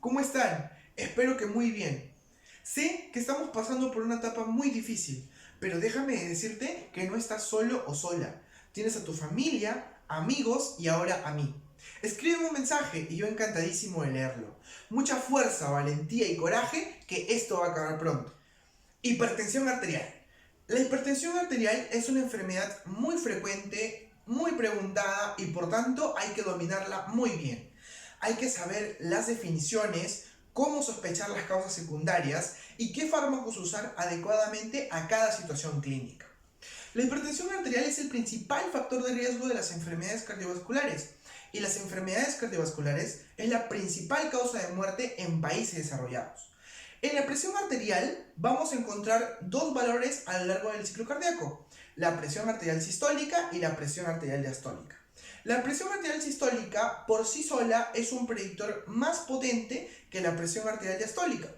¿Cómo están? Espero que muy bien. Sé que estamos pasando por una etapa muy difícil, pero déjame decirte que no estás solo o sola. Tienes a tu familia, amigos y ahora a mí. Escríbeme un mensaje y yo encantadísimo de leerlo. Mucha fuerza, valentía y coraje, que esto va a acabar pronto. Hipertensión arterial. La hipertensión arterial es una enfermedad muy frecuente, muy preguntada y por tanto hay que dominarla muy bien. Hay que saber las definiciones, cómo sospechar las causas secundarias y qué fármacos usar adecuadamente a cada situación clínica. La hipertensión arterial es el principal factor de riesgo de las enfermedades cardiovasculares y las enfermedades cardiovasculares es la principal causa de muerte en países desarrollados. En la presión arterial vamos a encontrar dos valores a lo largo del ciclo cardíaco, la presión arterial sistólica y la presión arterial diastólica. La presión arterial sistólica por sí sola es un predictor más potente que la presión arterial diastólica,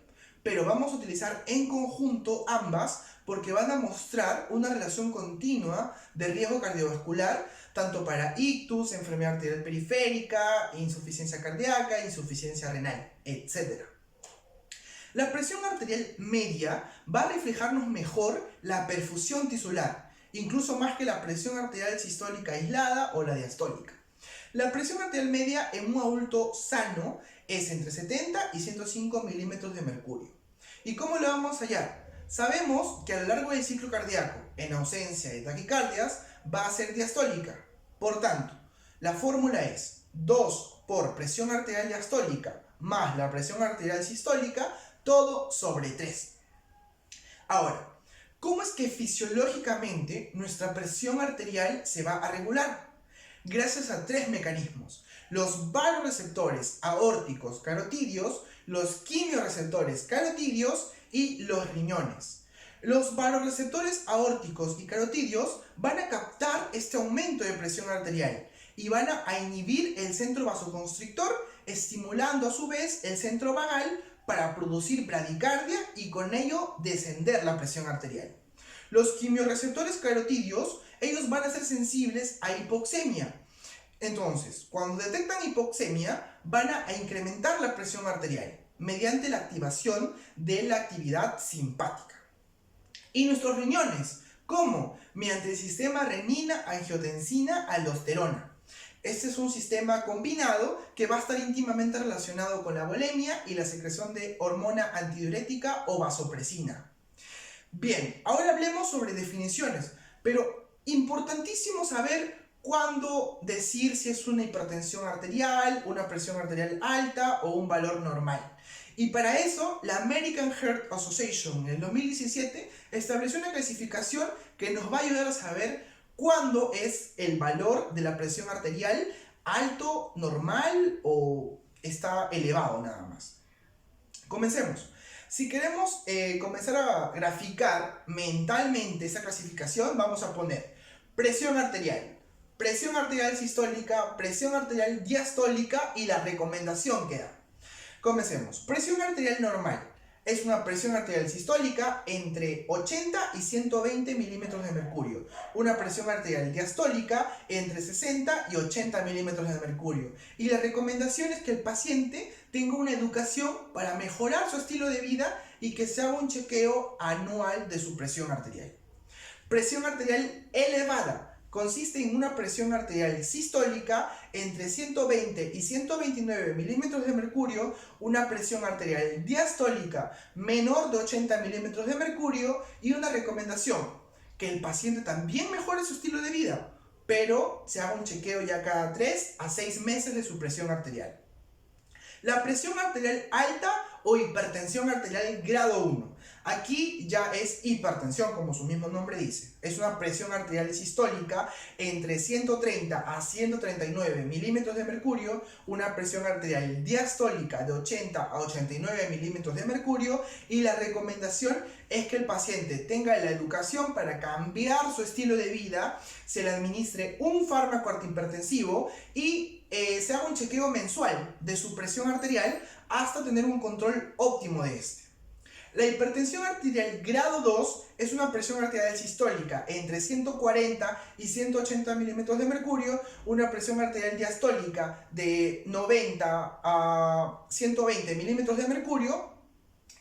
pero vamos a utilizar en conjunto ambas porque van a mostrar una relación continua de riesgo cardiovascular tanto para ictus, enfermedad arterial periférica, insuficiencia cardíaca, insuficiencia renal, etc. La presión arterial media va a reflejarnos mejor la perfusión tisular, incluso más que la presión arterial sistólica aislada o la diastólica. La presión arterial media en un adulto sano es entre 70 y 105 milímetros de mercurio. ¿Y cómo lo vamos a hallar? Sabemos que a lo largo del ciclo cardíaco, en ausencia de taquicardias, va a ser diastólica. Por tanto, la fórmula es 2 por presión arterial diastólica más la presión arterial sistólica, todo sobre 3. Ahora, ¿cómo es que fisiológicamente nuestra presión arterial se va a regular? Gracias a tres mecanismos: los vasoreceptores aórticos carotídeos, los quimiorreceptores carotídeos y los riñones. Los vasoreceptores aórticos y carotídeos van a captar este aumento de presión arterial y van a inhibir el centro vasoconstrictor, estimulando a su vez el centro vagal para producir bradicardia y con ello descender la presión arterial. Los quimiorreceptores carotídeos, ellos van a ser sensibles a hipoxemia. Entonces, cuando detectan hipoxemia, van a incrementar la presión arterial mediante la activación de la actividad simpática. Y nuestros riñones, ¿cómo? Mediante el sistema renina-angiotensina-aldosterona. Este es un sistema combinado que va a estar íntimamente relacionado con la bulimia y la secreción de hormona antidiurética o vasopresina. Bien, ahora hablemos sobre definiciones, pero importantísimo saber cuándo decir si es una hipertensión arterial, una presión arterial alta o un valor normal. Y para eso, la American Heart Association en el 2017 estableció una clasificación que nos va a ayudar a saber cuándo es el valor de la presión arterial alto, normal o está elevado nada más. Comencemos. Si queremos comenzar a graficar mentalmente esa clasificación, vamos a poner presión arterial sistólica, presión arterial diastólica y la recomendación que da. Comencemos. Presión arterial normal. Es una presión arterial sistólica entre 80 y 120 milímetros de mercurio. Una presión arterial diastólica entre 60 y 80 milímetros de mercurio. Y la recomendación es que el paciente tenga una educación para mejorar su estilo de vida y que se haga un chequeo anual de su presión arterial. Presión arterial elevada. Consiste en una presión arterial sistólica entre 120 y 129 milímetros de mercurio, una presión arterial diastólica menor de 80 milímetros de mercurio y una recomendación, que el paciente también mejore su estilo de vida, pero se haga un chequeo ya cada 3 a 6 meses de su presión arterial. La presión arterial alta o hipertensión arterial grado 1. Aquí ya es hipertensión, como su mismo nombre dice. Es una presión arterial sistólica entre 130 a 139 milímetros de mercurio, una presión arterial diastólica de 80 a 89 milímetros de mercurio y la recomendación es que el paciente tenga la educación para cambiar su estilo de vida, se le administre un fármaco antihipertensivo y se haga un chequeo mensual de su presión arterial hasta tener un control óptimo de este. La hipertensión arterial grado 2 es una presión arterial sistólica entre 140 y 180 milímetros de mercurio, una presión arterial diastólica de 90 a 120 milímetros de mercurio,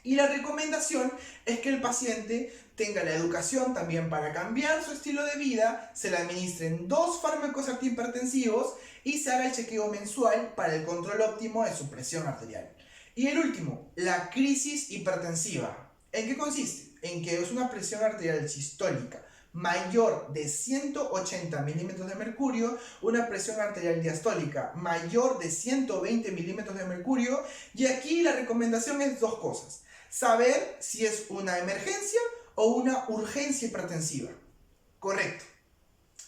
y la recomendación es que el paciente tenga la educación también para cambiar su estilo de vida, se le administren 2 fármacos antihipertensivos y se haga el chequeo mensual para el control óptimo de su presión arterial. Y el último, la crisis hipertensiva. ¿En qué consiste? En que es una presión arterial sistólica mayor de 180 milímetros de mercurio, una presión arterial diastólica mayor de 120 milímetros de mercurio, y aquí la recomendación es 2 cosas. Saber si es una emergencia o una urgencia hipertensiva. Correcto.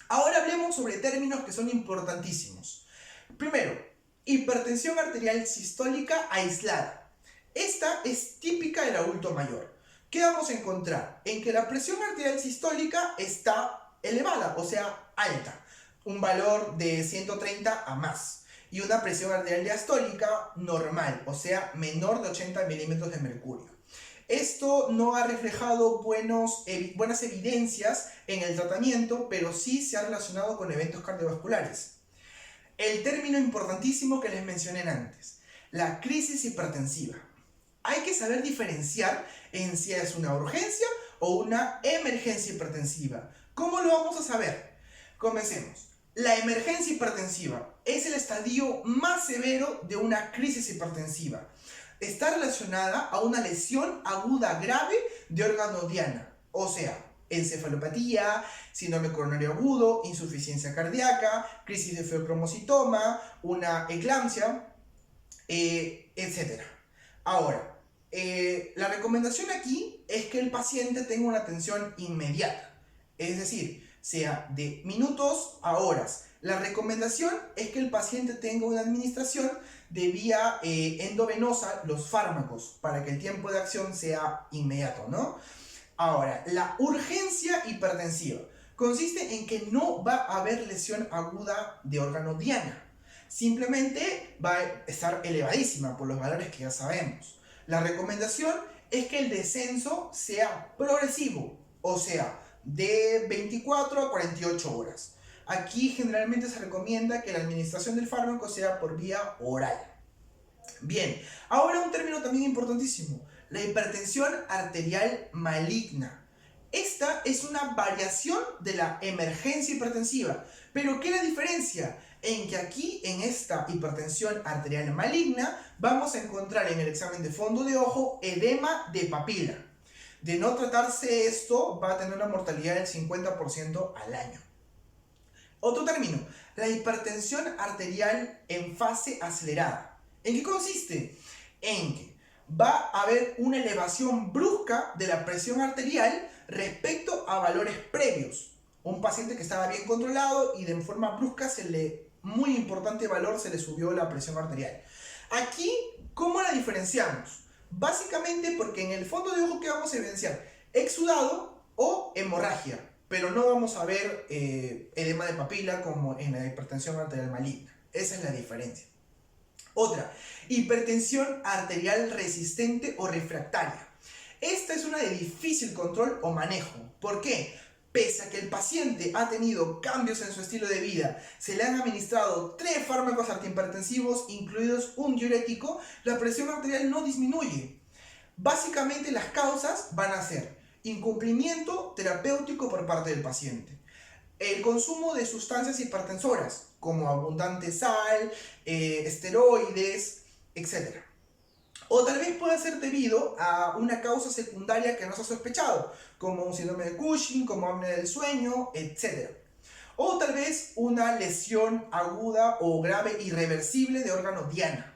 Ahora hablemos sobre términos que son importantísimos. Primero, hipertensión arterial sistólica aislada. Esta es típica del adulto mayor. ¿Qué vamos a encontrar? En que la presión arterial sistólica está elevada, o sea, alta. Un valor de 130 a más. Y una presión arterial diastólica normal, o sea, menor de 80 milímetros de mercurio. Esto no ha reflejado buenas evidencias en el tratamiento, pero sí se ha relacionado con eventos cardiovasculares. El término importantísimo que les mencioné antes, la crisis hipertensiva. Hay que saber diferenciar en si es una urgencia o una emergencia hipertensiva. ¿Cómo lo vamos a saber? Comencemos. La emergencia hipertensiva es el estadio más severo de una crisis hipertensiva. Está relacionada a una lesión aguda grave de órgano diana, o sea, encefalopatía, síndrome coronario agudo, insuficiencia cardíaca, crisis de feocromocitoma, una eclampsia, etc. Ahora, la recomendación aquí es que el paciente tenga una atención inmediata, es decir, sea de minutos a horas. La recomendación es que el paciente tenga una administración de vía endovenosa, los fármacos, para que el tiempo de acción sea inmediato, ¿no? Ahora, la urgencia hipertensiva consiste en que no va a haber lesión aguda de órgano diana. Simplemente va a estar elevadísima por los valores que ya sabemos. La recomendación es que el descenso sea progresivo, o sea, de 24 a 48 horas. Aquí generalmente se recomienda que la administración del fármaco sea por vía oral. Bien, ahora un término también importantísimo, la hipertensión arterial maligna. Esta es una variación de la emergencia hipertensiva, pero ¿qué es la diferencia? En que aquí, en esta hipertensión arterial maligna, vamos a encontrar en el examen de fondo de ojo edema de papila. De no tratarse esto, va a tener una mortalidad del 50% al año. Otro término, la hipertensión arterial en fase acelerada. ¿En qué consiste? En que va a haber una elevación brusca de la presión arterial respecto a valores previos. Un paciente que estaba bien controlado y de forma brusca muy importante valor, se le subió la presión arterial. Aquí, ¿cómo la diferenciamos? Básicamente porque en el fondo de ojo, ¿qué vamos a evidenciar? Exudado o hemorragia, pero no vamos a ver edema de papila como en la hipertensión arterial maligna. Esa es la diferencia. Otra, hipertensión arterial resistente o refractaria. Esta es una de difícil control o manejo. ¿Por qué? Pese a que el paciente ha tenido cambios en su estilo de vida, se le han administrado 3 fármacos antihipertensivos, incluidos un diurético, la presión arterial no disminuye. Básicamente las causas van a ser incumplimiento terapéutico por parte del paciente, el consumo de sustancias hipertensoras, como abundante sal, esteroides, etc. O tal vez pueda ser debido a una causa secundaria que no se ha sospechado, como un síndrome de Cushing, como apnea del sueño, etc. O tal vez una lesión aguda o grave irreversible de órgano diana.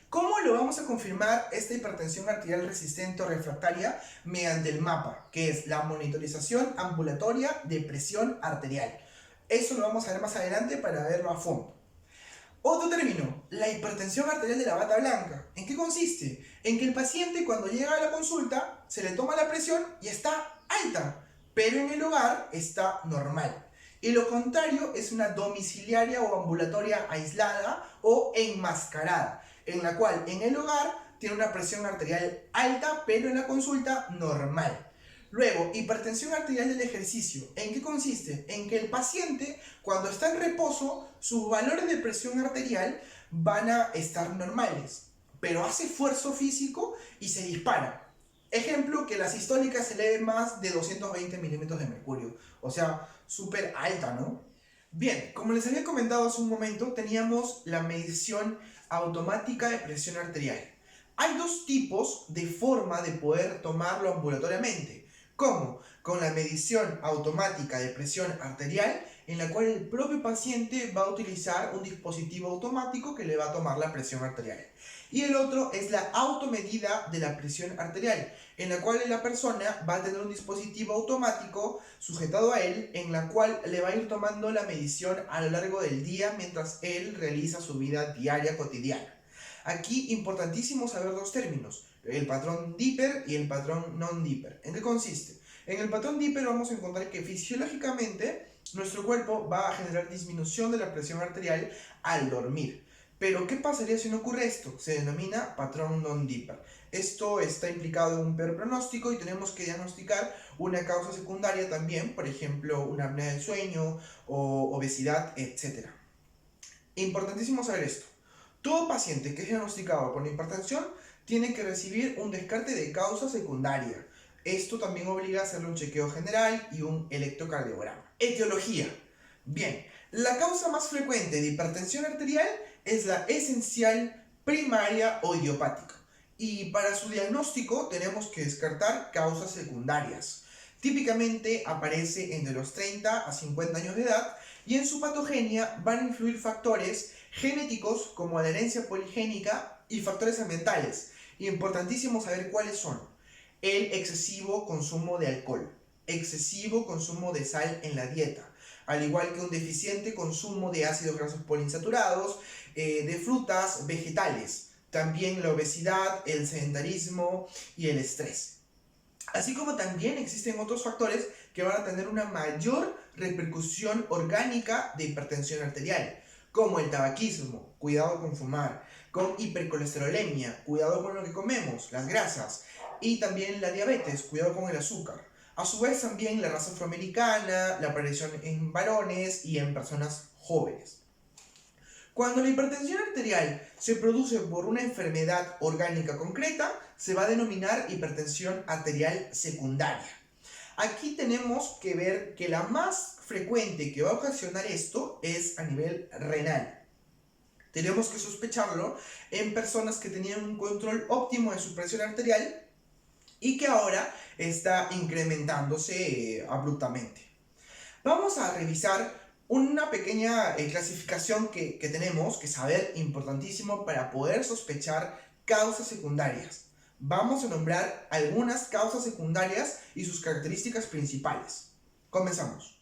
¿Cómo lo vamos a confirmar esta hipertensión arterial resistente o refractaria? Mediante el MAPA, que es la monitorización ambulatoria de presión arterial. Eso lo vamos a ver más adelante para verlo a fondo. Otro término, la hipertensión arterial de la bata blanca. ¿En qué consiste? En que el paciente cuando llega a la consulta se le toma la presión y está alta, pero en el hogar está normal. Y lo contrario es una domiciliaria o ambulatoria aislada o enmascarada, en la cual en el hogar tiene una presión arterial alta, pero en la consulta normal. Luego, hipertensión arterial del ejercicio. ¿En qué consiste? En que el paciente, cuando está en reposo, sus valores de presión arterial van a estar normales, pero hace esfuerzo físico y se dispara. Ejemplo, que la sistólica se eleve más de 220 milímetros de mercurio. O sea, súper alta, ¿no? Bien, como les había comentado hace un momento, teníamos la medición automática de presión arterial. Hay dos tipos de forma de poder tomarlo ambulatoriamente. ¿Cómo? Con la medición automática de presión arterial, en la cual el propio paciente va a utilizar un dispositivo automático que le va a tomar la presión arterial. Y el otro es la automedida de la presión arterial, en la cual la persona va a tener un dispositivo automático sujetado a él, en la cual le va a ir tomando la medición a lo largo del día mientras él realiza su vida diaria cotidiana. Aquí importantísimo saber dos términos, el patrón Dipper y el patrón non-Dipper. ¿En qué consiste? En el patrón Dipper vamos a encontrar que fisiológicamente nuestro cuerpo va a generar disminución de la presión arterial al dormir. Pero, ¿qué pasaría si no ocurre esto? Se denomina patrón non-Dipper. Esto está implicado en un peor pronóstico y tenemos que diagnosticar una causa secundaria también, por ejemplo, una apnea del sueño o obesidad, etc. Importantísimo saber esto. Todo paciente que es diagnosticado con hipertensión tiene que recibir un descarte de causa secundaria. Esto también obliga a hacerle un chequeo general y un electrocardiograma. Etiología. Bien, la causa más frecuente de hipertensión arterial es la esencial, primaria o idiopática. Y para su diagnóstico tenemos que descartar causas secundarias. Típicamente aparece entre los 30 a 50 años de edad y en su patogenia van a influir factores genéticos como la herencia poligénica y factores ambientales. Importantísimo saber cuáles son: el excesivo consumo de alcohol, excesivo consumo de sal en la dieta, al igual que un deficiente consumo de ácidos grasos poliinsaturados, de frutas, vegetales, también la obesidad, el sedentarismo y el estrés. Así como también existen otros factores que van a tener una mayor repercusión orgánica de hipertensión arterial, como el tabaquismo, cuidado con fumar, con hipercolesterolemia, cuidado con lo que comemos, las grasas, y también la diabetes, cuidado con el azúcar. A su vez también la raza afroamericana, la aparición en varones y en personas jóvenes. Cuando la hipertensión arterial se produce por una enfermedad orgánica concreta, se va a denominar hipertensión arterial secundaria. Aquí tenemos que ver que la más frecuente que va a ocasionar esto es a nivel renal. Tenemos que sospecharlo en personas que tenían un control óptimo de su presión arterial y que ahora está incrementándose abruptamente. Vamos a revisar una pequeña clasificación que tenemos que saber, importantísimo para poder sospechar causas secundarias. Vamos a nombrar algunas causas secundarias y sus características principales. Comenzamos.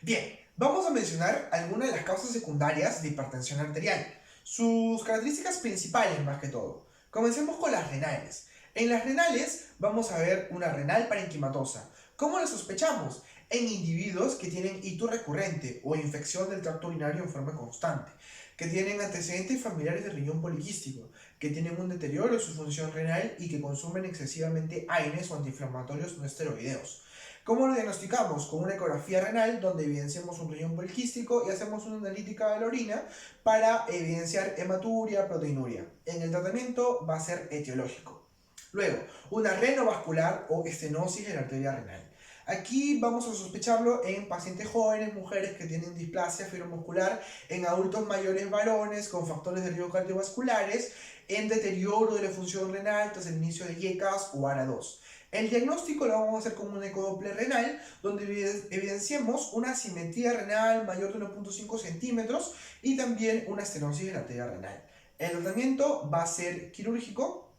Bien, vamos a mencionar algunas de las causas secundarias de hipertensión arterial. Sus características principales más que todo. Comencemos con las renales. En las renales vamos a ver una renal parenquimatosa. ¿Cómo la sospechamos? En individuos que tienen hito recurrente o infección del tracto urinario en forma constante, que tienen antecedentes familiares de riñón poliquístico, que tienen un deterioro de su función renal y que consumen excesivamente AINES o antiinflamatorios no esteroideos. ¿Cómo lo diagnosticamos? Con una ecografía renal donde evidenciamos un riñón poliquístico y hacemos una analítica de la orina para evidenciar hematuria, proteinuria. En el tratamiento va a ser etiológico. Luego, una renovascular o estenosis de la arteria renal. Aquí vamos a sospecharlo en pacientes jóvenes, mujeres que tienen displasia fibromuscular, en adultos mayores varones con factores de riesgo cardiovasculares, en deterioro de la función renal tras el inicio de IECAS o ARA2. El diagnóstico lo vamos a hacer con un ecodoppler renal, donde evidenciemos una asimetría renal mayor de 1.5 centímetros y también una estenosis de la arteria renal. El tratamiento va a ser quirúrgico,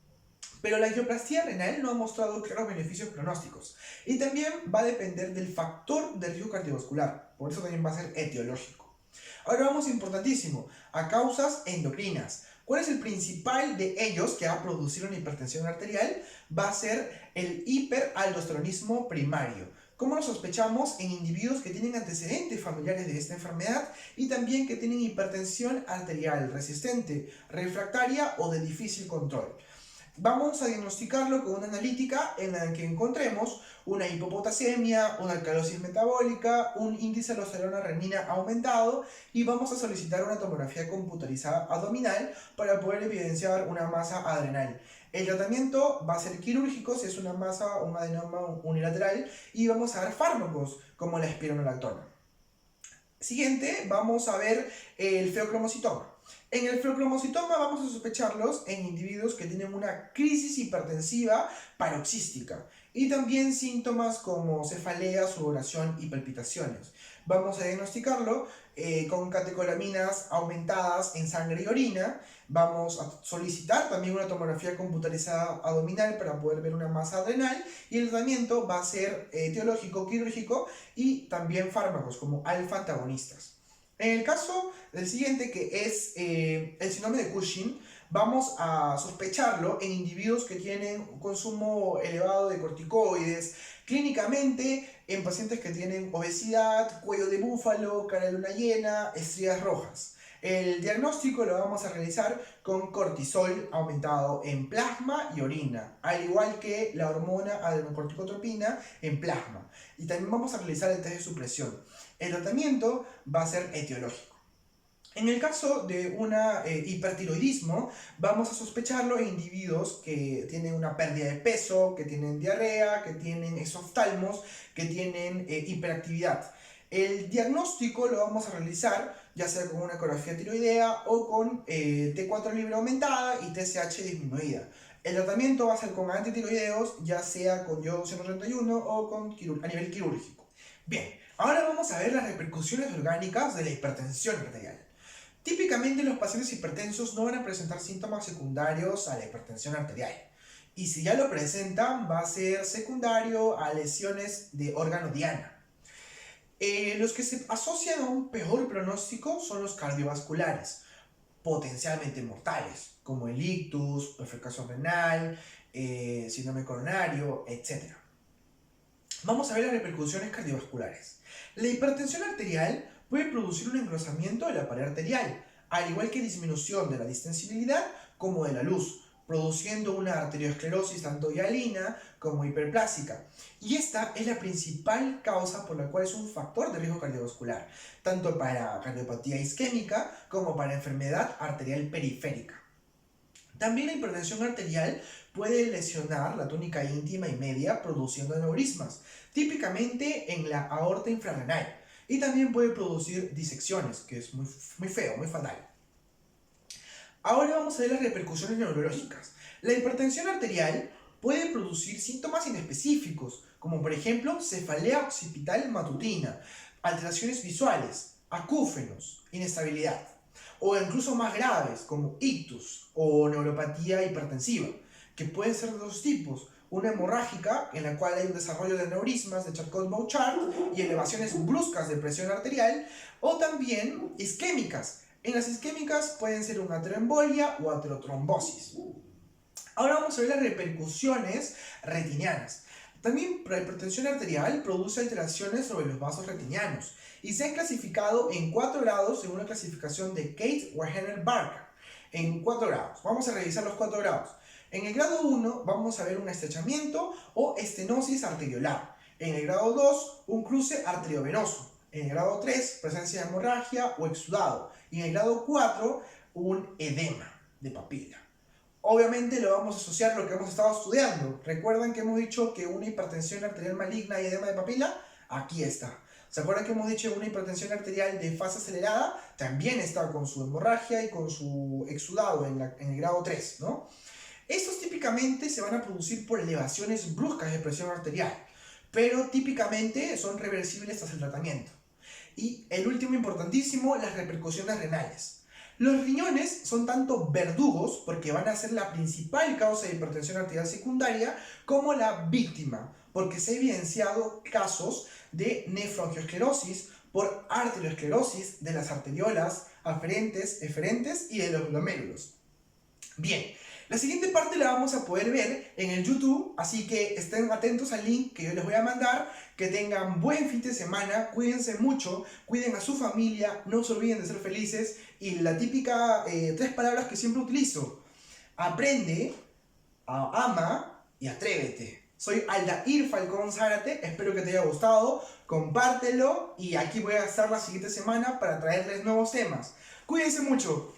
pero la angioplastía renal no ha mostrado claros beneficios pronósticos y también va a depender del factor de riesgo cardiovascular, por eso también va a ser etiológico. Ahora vamos, importantísimo, a causas endocrinas. ¿Cuál es el principal de ellos que va a producir una hipertensión arterial? Va a ser el hiperaldosteronismo primario. ¿Cómo lo sospechamos? En individuos que tienen antecedentes familiares de esta enfermedad y también que tienen hipertensión arterial resistente, refractaria o de difícil control. Vamos a diagnosticarlo con una analítica en la que encontremos una hipopotasemia, una alcalosis metabólica, un índice de aldosterona-renina aumentado y vamos a solicitar una tomografía computarizada abdominal para poder evidenciar una masa adrenal. El tratamiento va a ser quirúrgico si es una masa o un adenoma unilateral y vamos a dar fármacos como la espironolactona. Siguiente, vamos a ver el feocromocitoma. En el feocromocitoma vamos a sospecharlos en individuos que tienen una crisis hipertensiva paroxística y también síntomas como cefalea, sudoración y palpitaciones. Vamos a diagnosticarlo con catecolaminas aumentadas en sangre y orina. Vamos a solicitar también una tomografía computarizada abdominal para poder ver una masa adrenal y el tratamiento va a ser etiológico, quirúrgico y también fármacos como alfa-antagonistas. En el caso del siguiente, que es el síndrome de Cushing, vamos a sospecharlo en individuos que tienen un consumo elevado de corticoides, clínicamente en pacientes que tienen obesidad, cuello de búfalo, cara de luna llena, estrías rojas. El diagnóstico lo vamos a realizar con cortisol aumentado en plasma y orina, al igual que la hormona adenocorticotropina en plasma. Y también vamos a realizar el test de supresión. El tratamiento va a ser etiológico. En el caso de un hipertiroidismo, vamos a sospecharlo en individuos que tienen una pérdida de peso, que tienen diarrea, que tienen exoftalmos, que tienen hiperactividad. El diagnóstico lo vamos a realizar ya sea con una ecografía tiroidea o con T4 libre aumentada y TSH disminuida. El tratamiento va a ser con antitiroideos, ya sea con yodo 131 o a nivel quirúrgico. Bien, ahora vamos a ver las repercusiones orgánicas de la hipertensión arterial. Típicamente los pacientes hipertensos no van a presentar síntomas secundarios a la hipertensión arterial. Y si ya lo presentan, va a ser secundario a lesiones de órgano diana. Los que se asocian a un peor pronóstico son los cardiovasculares, potencialmente mortales, como el ictus, el fracaso renal, síndrome coronario, etc. Vamos a ver las repercusiones cardiovasculares. La hipertensión arterial puede producir un engrosamiento de la pared arterial, al igual que disminución de la distensibilidad como de la luz, produciendo una arteriosclerosis tanto hialina como hiperplásica. Y esta es la principal causa por la cual es un factor de riesgo cardiovascular, tanto para cardiopatía isquémica como para enfermedad arterial periférica. También la hipertensión arterial puede lesionar la túnica íntima y media produciendo aneurismas, típicamente en la aorta infrarrenal, y también puede producir disecciones, que es muy feo, muy fatal. Ahora vamos a ver las repercusiones neurológicas. La hipertensión arterial puede producir síntomas inespecíficos, como por ejemplo cefalea occipital matutina, alteraciones visuales, acúfenos, inestabilidad, o incluso más graves como ictus o neuropatía hipertensiva, que pueden ser de dos tipos: una hemorrágica, en la cual hay un desarrollo de aneurismas de Charcot-Bouchard y elevaciones bruscas de presión arterial, o también isquémicas. En las isquémicas pueden ser una ateroembolia o aterotrombosis. Ahora vamos a ver las repercusiones retinianas. También la hipertensión arterial produce alteraciones sobre los vasos retinianos y se han clasificado en 4 grados según la clasificación de Kate-Wagener-Barker. En 4 grados. Vamos a revisar los 4 grados. En el grado 1 vamos a ver un estrechamiento o estenosis arteriolar. En el grado 2, un cruce arteriovenoso. En el grado 3, presencia de hemorragia o exudado. Y en el grado 4, un edema de papila. Obviamente lo vamos a asociar a lo que hemos estado estudiando. ¿Recuerdan que hemos dicho que una hipertensión arterial maligna y edema de papila? Aquí está. ¿Se acuerdan que hemos dicho que una hipertensión arterial de fase acelerada también está con su hemorragia y con su exudado en el grado 3, ¿no? Estos típicamente se van a producir por elevaciones bruscas de presión arterial, pero típicamente son reversibles tras el tratamiento. Y el último importantísimo, las repercusiones renales. Los riñones son tanto verdugos, porque van a ser la principal causa de hipertensión arterial secundaria, como la víctima, porque se han evidenciado casos de nefroangiosclerosis por arteriosclerosis de las arteriolas aferentes, eferentes y de los glomérulos. Bien, la siguiente parte la vamos a poder ver en el YouTube, así que estén atentos al link que yo les voy a mandar. Que tengan buen fin de semana, cuídense mucho, cuiden a su familia, no se olviden de ser felices. Y la típica 3 palabras que siempre utilizo: aprende, ama y atrévete. Soy Aldair Falcón Zárate, espero que te haya gustado, compártelo y aquí voy a estar la siguiente semana para traerles nuevos temas. Cuídense mucho.